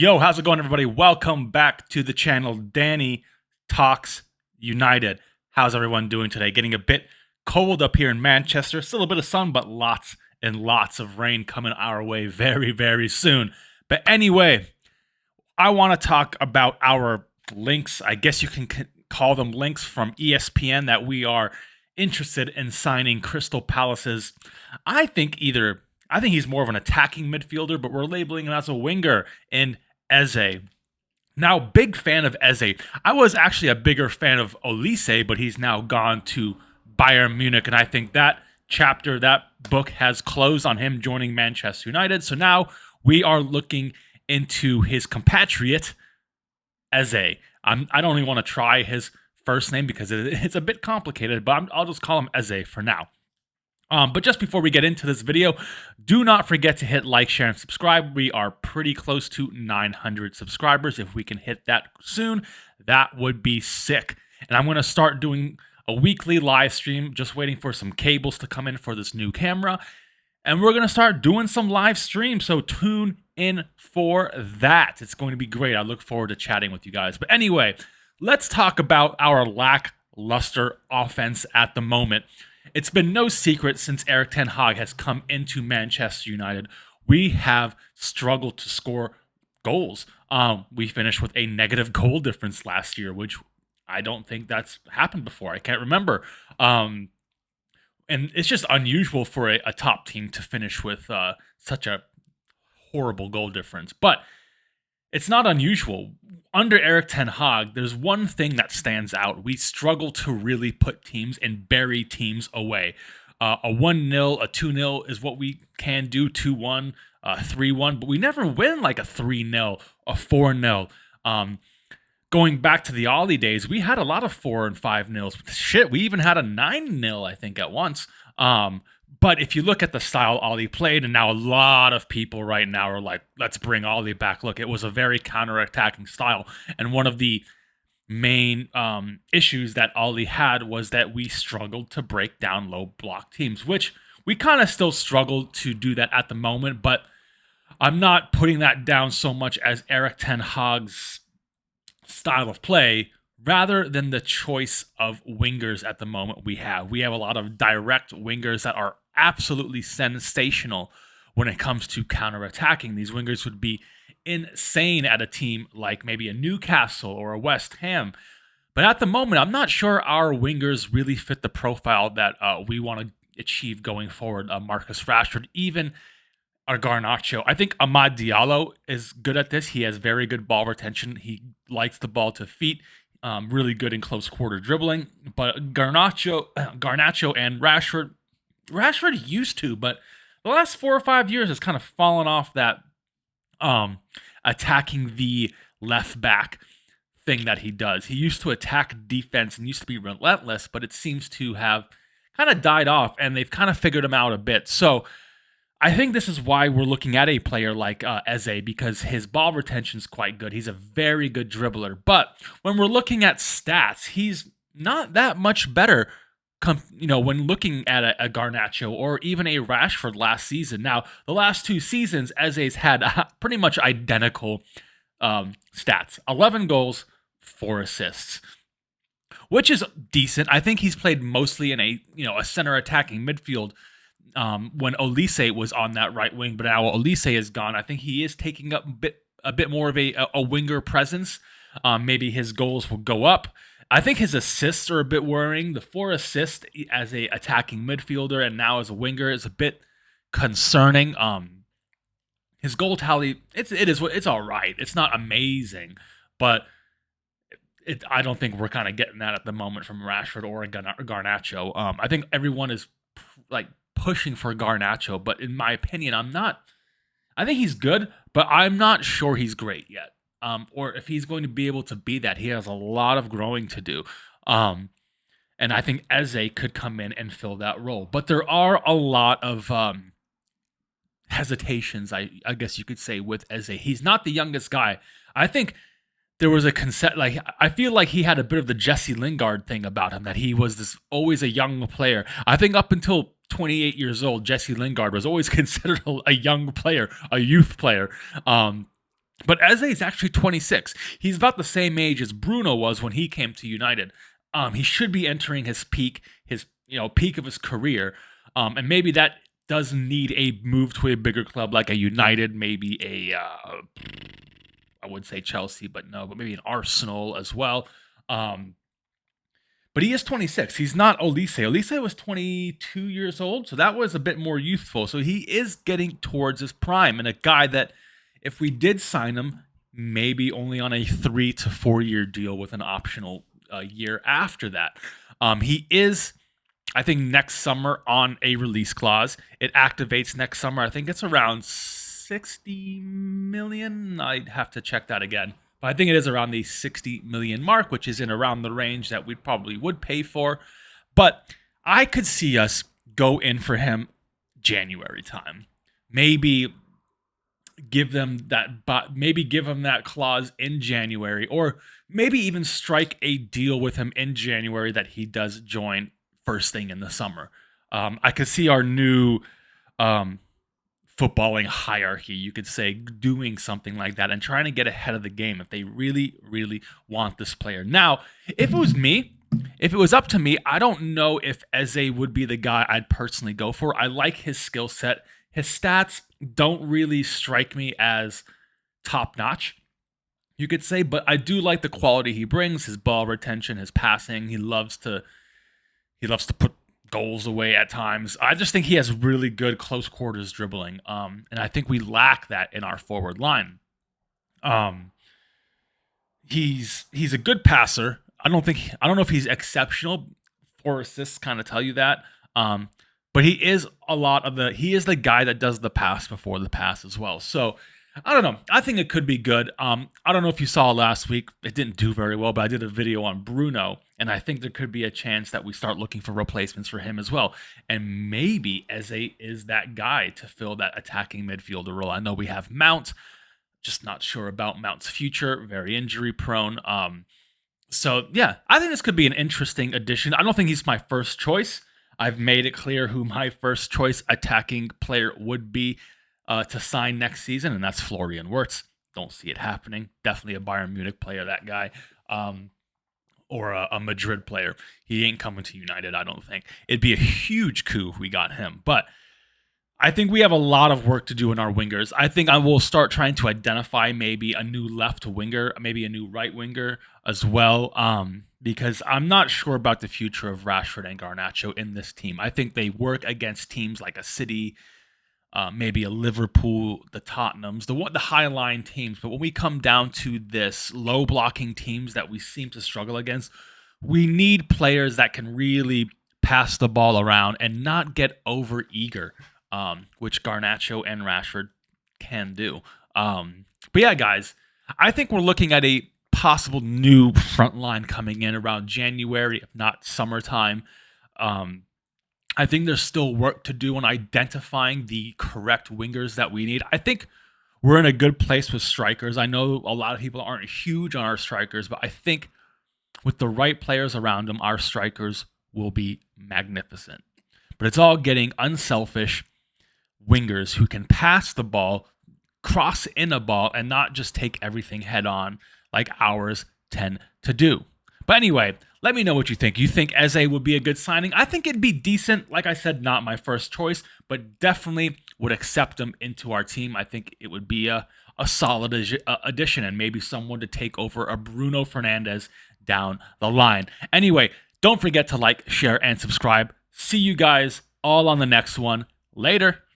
Yo, how's it going, everybody? Welcome back to the channel, Danny Talks United. How's everyone doing today? Getting a bit cold up here in Manchester. Still a bit of sun, but lots and lots of rain coming our way very, very soon. But anyway, I want to talk about our links. I guess you can call them links from ESPN that we are interested in signing Crystal Palace's. I think he's more of an attacking midfielder, but we're labeling him as a winger in EZE. Now, big fan of EZE. I was actually a bigger fan of EZE, but he's now gone to Bayern Munich, and I think that book has closed on him joining Manchester United. So now we are looking into his compatriot, EZE. I don't even want to try his first name because it's a bit complicated, but I'll just call him EZE for now. But just before we get into this video, do not forget to hit like, share, and subscribe. We are pretty close to 900 subscribers. If we can hit that soon, that would be sick. And I'm going to start doing a weekly live stream, just waiting for some cables to come in for this new camera. And we're going to start doing some live streams, so tune in for that. It's going to be great. I look forward to chatting with you guys. But anyway, let's talk about our lackluster offense at the moment. It's been no secret since Erik ten Hag has come into Manchester United, we have struggled to score goals. We finished with a negative goal difference last year, which I don't think that's happened before. I can't remember. And it's just unusual for a top team to finish with such a horrible goal difference. But it's not unusual. Under Erik ten Hag, there's one thing that stands out. We struggle to really put teams and bury teams away. A 1-0, a 2-0 is what we can do, 2-1, 3-1, but we never win like a 3-0, a 4-0. Going back to the Ollie days, we had a lot of 4 and 5-0s. Shit, we even had a 9-0, I think, at once. But if you look at the style Ollie played, and now a lot of people right now are like, let's bring Ollie back. Look, it was a very counter-attacking style. And one of the main issues that Ollie had was that we struggled to break down low block teams, which we kind of still struggle to do that at the moment. But I'm not putting that down so much as Erik ten Hag's style of play, rather than the choice of wingers at the moment we have. We have a lot of direct wingers that are absolutely sensational when it comes to counterattacking. These wingers would be insane at a team like maybe a Newcastle or a West Ham. But at the moment, I'm not sure our wingers really fit the profile that we want to achieve going forward. Marcus Rashford, even our Garnacho. I think Amad Diallo is good at this. He has very good ball retention. He likes the ball to feet. Really good in close quarter dribbling. But Garnacho and Rashford used to, but the last 4 or 5 years has kind of fallen off that attacking the left back thing that he does. He used to attack defense and used to be relentless, but it seems to have kind of died off, and they've kind of figured him out a bit. So I think this is why we're looking at a player like EZE, because his ball retention is quite good. He's a very good dribbler. But when we're looking at stats, he's not that much better when looking at a Garnacho or even a Rashford last season. Now, the last 2 seasons, EZE's had pretty much identical stats. 11 goals, 4 assists, which is decent. I think he's played mostly in a center attacking midfield when Olise was on that right wing, but now Olise is gone. I think he is taking up a bit more of a winger presence. Maybe his goals will go up. I think his assists are a bit worrying. The 4 assists as a attacking midfielder and now as a winger is a bit concerning. His goal tally, it's all right. It's not amazing, but I don't think we're kind of getting that at the moment from Rashford or Garnacho. I think everyone is like pushing for Garnacho, but in my opinion, I think he's good, but I'm not sure he's great yet. Or if he's going to be able to be that. He has a lot of growing to do. And I think EZE could come in and fill that role. But there are a lot of hesitations, I guess you could say, with EZE. He's not the youngest guy. I think there was a concept, I feel like he had a bit of the Jesse Lingard thing about him, that he was always a young player. I think up until 28 years old, Jesse Lingard was always considered a young player, a youth player. But Eze is actually 26. He's about the same age as Bruno was when he came to United. He should be entering his peak, peak of his career, and maybe that does need a move to a bigger club like a United, maybe I would say Chelsea, but no, but maybe an Arsenal as well. But he is 26. He's not Olise. Olise was 22 years old, so that was a bit more youthful. So he is getting towards his prime, and a guy that, if we did sign him, maybe only on a 3 to 4 year deal with an optional year after that. He is, I think, next summer on a release clause. It activates next summer. I think it's around 60 million. I'd have to check that again. But I think it is around the 60 million mark, which is in around the range that we probably would pay for. But I could see us go in for him January time. Maybe give them that clause in January, or maybe even strike a deal with him in January that he does join first thing in the summer. I could see our new footballing hierarchy, you could say, doing something like that and trying to get ahead of the game if they really, really want this player. Now, if it was up to me, I don't know if Eze would be the guy I'd personally go for. I like his skill set. His stats don't really strike me as top-notch, you could say, but I do like the quality he brings, his ball retention, his passing. He loves to put goals away at times. I just think he has really good close quarters dribbling, and I think we lack that in our forward line. He's a good passer. I don't know if he's exceptional. 4 assists kind of tell you that. But he is the guy that does the pass before the pass as well. So I don't know. I think it could be good. I don't know if you saw last week. It didn't do very well, but I did a video on Bruno, and I think there could be a chance that we start looking for replacements for him as well. And maybe Eze is that guy to fill that attacking midfielder role. I know we have Mount, just not sure about Mount's future. Very injury prone. So yeah, I think this could be an interesting addition. I don't think he's my first choice. I've made it clear who my first choice attacking player would be to sign next season, and that's Florian Wirtz. Don't see it happening. Definitely a Bayern Munich player, that guy, or a Madrid player. He ain't coming to United, I don't think. It'd be a huge coup if we got him, but I think we have a lot of work to do in our wingers. I think I will start trying to identify maybe a new left winger, maybe a new right winger as well, because I'm not sure about the future of Rashford and Garnacho in this team. I think they work against teams like a City, maybe a Liverpool, the Tottenhams, the high-line teams. But when we come down to this low-blocking teams that we seem to struggle against, we need players that can really pass the ball around and not get over-eager, which Garnacho and Rashford can do. But yeah, guys, I think we're looking at a possible new front line coming in around January, if not summertime. I think there's still work to do on identifying the correct wingers that we need. I think we're in a good place with strikers. I know a lot of people aren't huge on our strikers, but I think with the right players around them, our strikers will be magnificent. But it's all getting unselfish wingers who can pass the ball, cross in a ball, and not just take everything head on like ours tend to do. But anyway, let me know what you think. You think Eze would be a good signing? I think it'd be decent. Like I said, not my first choice, but definitely would accept him into our team. I think it would be a solid addition, and maybe someone to take over a Bruno Fernandes down the line. Anyway, don't forget to like, share, and subscribe. See you guys all on the next one. Later.